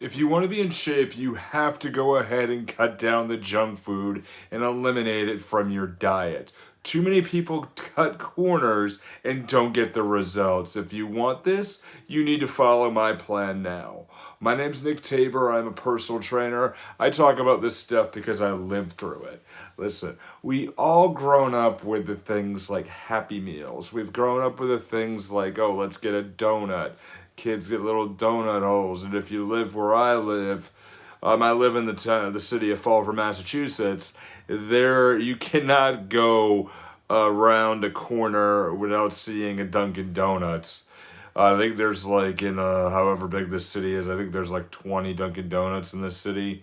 If you want to be in shape, you have to go ahead and cut down the junk food and eliminate it from your diet. Too many people cut corners and don't get the results. If you want this, you need to follow my plan now. My name's Nick Tabor. I'm a personal trainer. I talk about this stuff because I lived through it. Listen, we all grown up with the things like Happy Meals. We've grown up with the things like, oh, let's get a donut. Kids get little donut holes, and if you live where I live in the city of Fall River, Massachusetts. There, you cannot go around a corner without seeing a Dunkin' Donuts. I think there's like in however big this city is, I think there's like 20 Dunkin' Donuts in this city.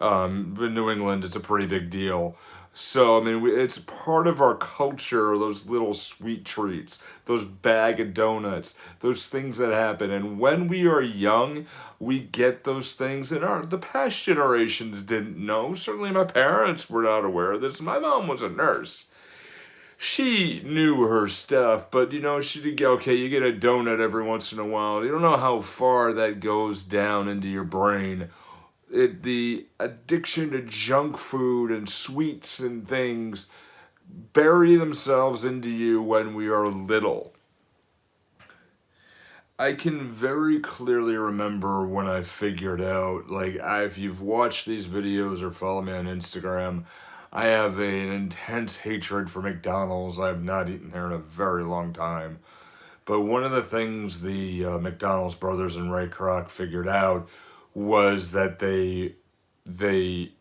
In New England, it's a pretty big deal. So, I mean, it's part of our culture, those little sweet treats, those bag of donuts, those things that happen. And when we are young, we get those things, and the past generations didn't know. Certainly, my parents were not aware of this. My mom was a nurse. She knew her stuff, but she did go, okay, you get a donut every once in a while. You don't know how far that goes down into your brain. The addiction to junk food and sweets and things bury themselves into you when we are little. I can very clearly remember when I figured out, if you've watched these videos or follow me on Instagram, I have an intense hatred for McDonald's. I have not eaten there in a very long time. But one of the things the McDonald's brothers and Ray Kroc figured out was that they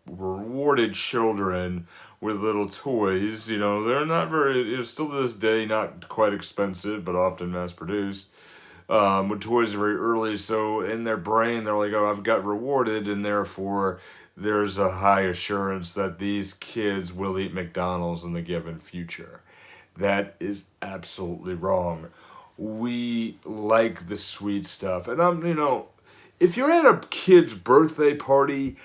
rewarded children with little toys. They're not very, still to this day, not quite expensive, but often mass produced. With toys very early, so in their brain, they're like, oh, I've got rewarded, and therefore there's a high assurance that these kids will eat McDonald's in the given future. That is absolutely wrong. We like the sweet stuff. And if you're at a kid's birthday party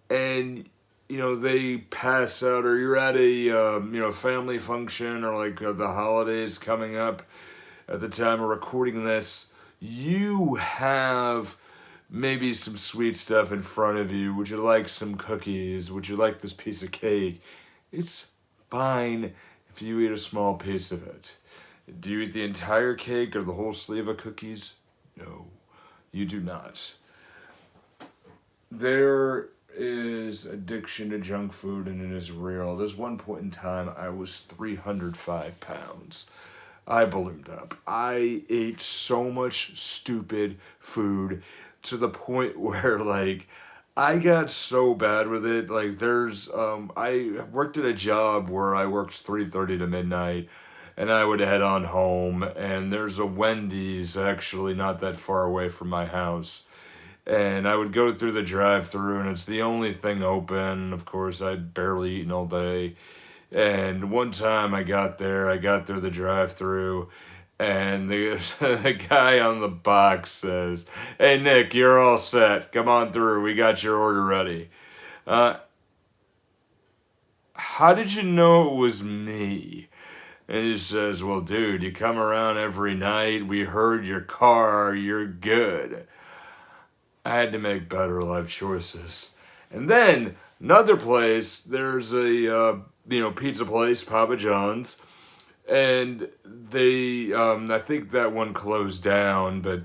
and they pass out, or you're at a family function, or the holidays coming up at the time of recording this, you have maybe some sweet stuff in front of you. Would you like some cookies? Would you like this piece of cake? It's fine if you eat a small piece of it. Do you eat the entire cake or the whole sleeve of cookies? No. You do not. There is addiction to junk food, and it is real. There's one point in time I was 305 pounds. I ballooned up. I ate so much stupid food to the point where, I got so bad with it. I worked at a job where I worked 3:30 to midnight, and I would head on home, and there's a Wendy's actually not that far away from my house. And I would go through the drive-thru, and it's the only thing open. Of course, I'd barely eaten all day. And one time I got there the drive-thru, and the guy on the box says, "Hey, Nick, you're all set. Come on through. We got your order ready." How did you know it was me? And he says, "Well, dude, you come around every night. We heard your car. You're good." I had to make better life choices. And then another place, there's a pizza place, Papa John's, and they I think that one closed down, but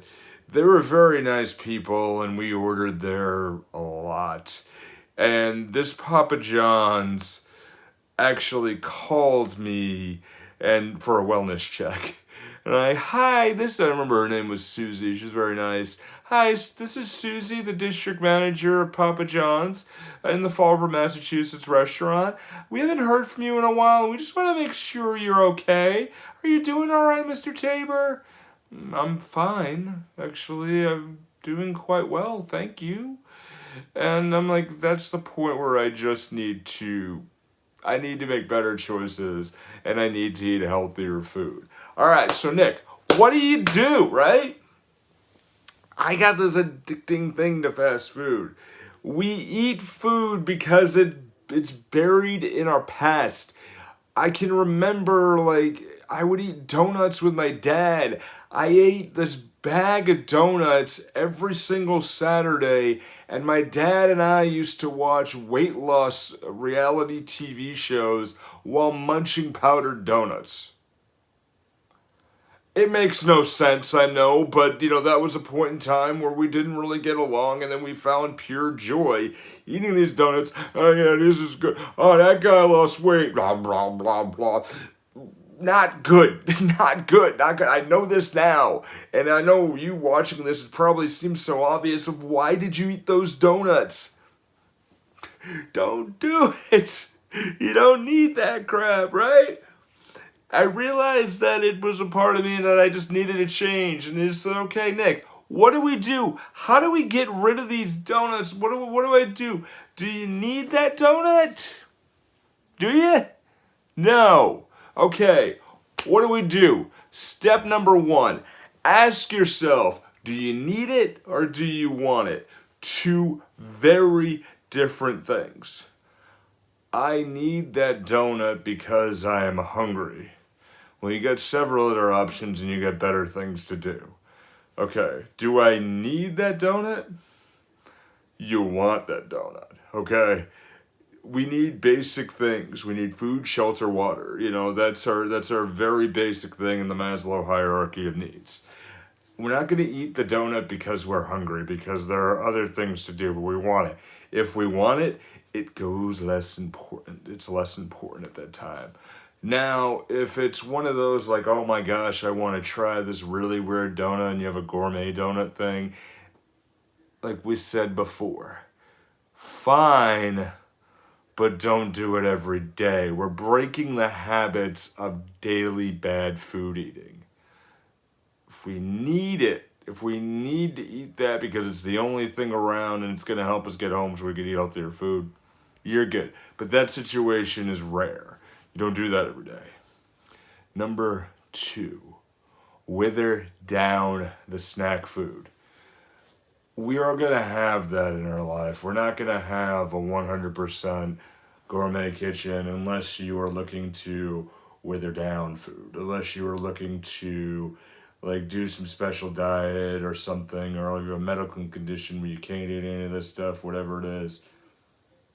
they were very nice people, and we ordered there a lot. And this Papa John's actually called me and for a wellness check. And I remember her name was Susie. She's very nice. "Hi, this is Susie, the district manager of Papa John's in the Fall River, Massachusetts restaurant. We haven't heard from you in a while. We just want to make sure you're okay. Are you doing all right, Mr. Tabor?" "I'm fine. Actually, I'm doing quite well, thank you." And I'm like, that's the point where I need to make better choices, and I need to eat healthier food. All right, so Nick, what do you do, right? I got this addicting thing to fast food. We eat food because it's buried in our past. I can remember, I would eat donuts with my dad. I ate this bag of donuts every single Saturday, and my dad and I used to watch weight loss reality TV shows while munching powdered donuts. It makes no sense, I know, but that was a point in time where we didn't really get along, and then we found pure joy eating these donuts. Oh yeah, this is good. Oh, that guy lost weight. Blah blah blah blah. Not good. Not good. Not good. I know this now, and I know you watching this, it probably seems so obvious of why did you eat those donuts? Don't do it. You don't need that crap, right? I realized that it was a part of me that I just needed to change, and it's okay, Nick. What do we do? How do we get rid of these donuts? What do I do? Do you need that donut? Do you? No. Okay. What do we do? Step number 1. Ask yourself, do you need it or do you want it? Two very different things. I need that donut because I am hungry. Well, you got several other options and you got better things to do. Okay, do I need that donut? You want that donut, okay? We need basic things. We need food, shelter, water. That's our very basic thing in the Maslow hierarchy of needs. We're not going to eat the donut because we're hungry, because there are other things to do, but we want it. If we want it, it goes less important. It's less important at that time. Now, if it's one of those like, oh my gosh, I want to try this really weird donut, and you have a gourmet donut thing, like we said before, fine, but don't do it every day. We're breaking the habits of daily bad food eating. If we need it, if we need to eat that because it's the only thing around and it's going to help us get home so we can eat healthier food, you're good. But that situation is rare. You don't do that every day. Number 2, wither down the snack food. We are going to have that in our life. We're not going to have a 100% gourmet kitchen unless you are looking to wither down food, unless you are looking to do some special diet or something, or you have a medical condition where you can't eat any of this stuff, whatever it is.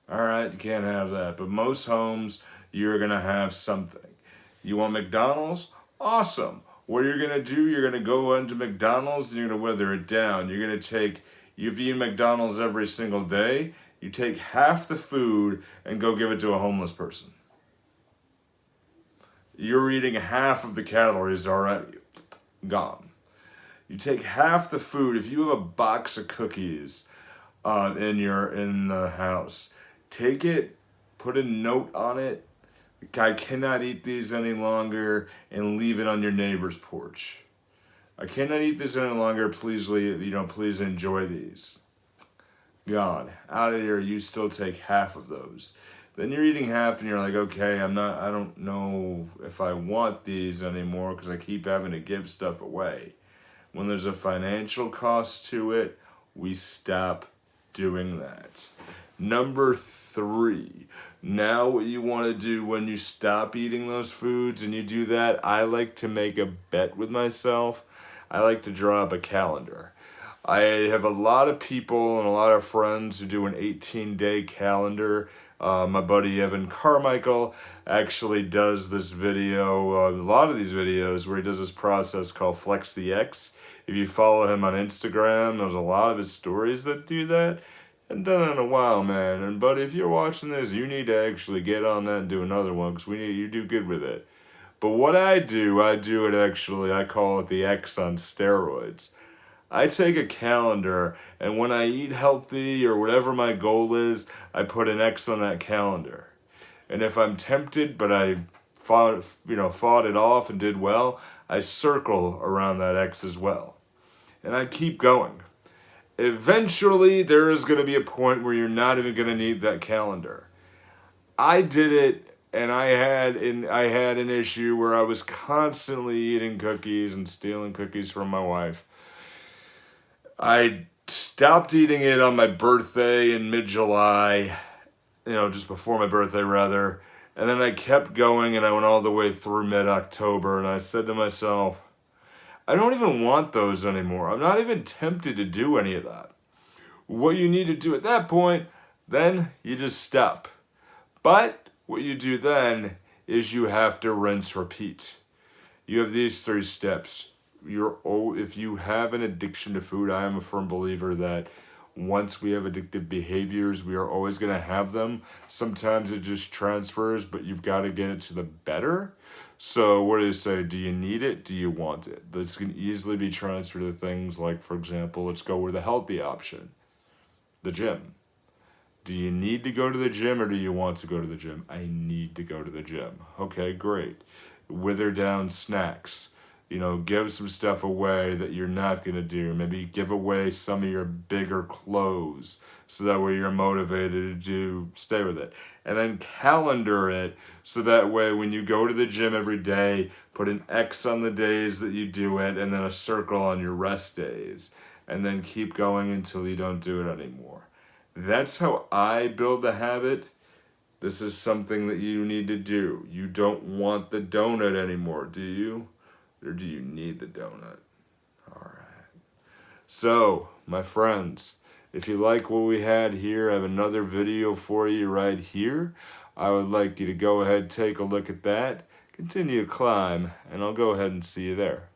All right, you can't have that. But most homes, you're going to have something. You want McDonald's? Awesome. What you're going to do, you're going to go into McDonald's and you're going to wither it down. You're going to take, you've eaten McDonald's every single day, you take half the food and go give it to a homeless person. You're eating half of the calories already. Gone. You take half the food. If you have a box of cookies in the house, take it, put a note on it. I cannot eat these any longer, and leave it on your neighbor's porch. I cannot eat this any longer. Please please enjoy these. Gone. Out of here. You still take half of those. Then you're eating half and you're like, okay, I don't know if I want these anymore because I keep having to give stuff away. When there's a financial cost to it, we stop doing that. Number 3, now what you want to do when you stop eating those foods and you do that, I like to make a bet with myself. I like to draw up a calendar. I have a lot of people and a lot of friends who do an 18-day calendar. My buddy Evan Carmichael actually does this video, a lot of these videos where he does this process called Flex the X. If you follow him on Instagram, there's a lot of his stories that do that. I've done it in a while, man. And buddy, if you're watching this, you need to actually get on that and do another one because you do good with it. But what I do it actually, I call it the X on steroids. I take a calendar, and when I eat healthy or whatever my goal is, I put an X on that calendar. And if I'm tempted, but I fought it off and did well, I circle around that X as well. And I keep going. Eventually, there is going to be a point where you're not even going to need that calendar. I did it, and I had an issue where I was constantly eating cookies and stealing cookies from my wife. I stopped eating it on my birthday in mid-July, just before my birthday rather, and then I kept going and I went all the way through mid-October, and I said to myself, I don't even want those anymore. I'm not even tempted to do any of that. What you need to do at that point, then you just stop. But what you do then is you have to rinse, repeat. You have these 3 steps. If you have an addiction to food, I am a firm believer that once we have addictive behaviors, we are always going to have them. Sometimes it just transfers, but you've got to get it to the better. So, what do you say? Do you need it? Do you want it? This can easily be transferred to things like, for example, let's go with a healthy option, the gym. Do you need to go to the gym or do you want to go to the gym? I need to go to the gym. Okay, great. Wither down snacks. Give some stuff away that you're not going to do. Maybe give away some of your bigger clothes so that way you're motivated to stay with it. And then calendar it so that way when you go to the gym every day, put an X on the days that you do it and then a circle on your rest days. And then keep going until you don't do it anymore. That's how I build the habit. This is something that you need to do. You don't want the donut anymore, do you? Or do you need the donut? All right. So, my friends, if you like what we had here, I have another video for you right here. I would like you to go ahead and take a look at that. Continue to climb, and I'll go ahead and see you there.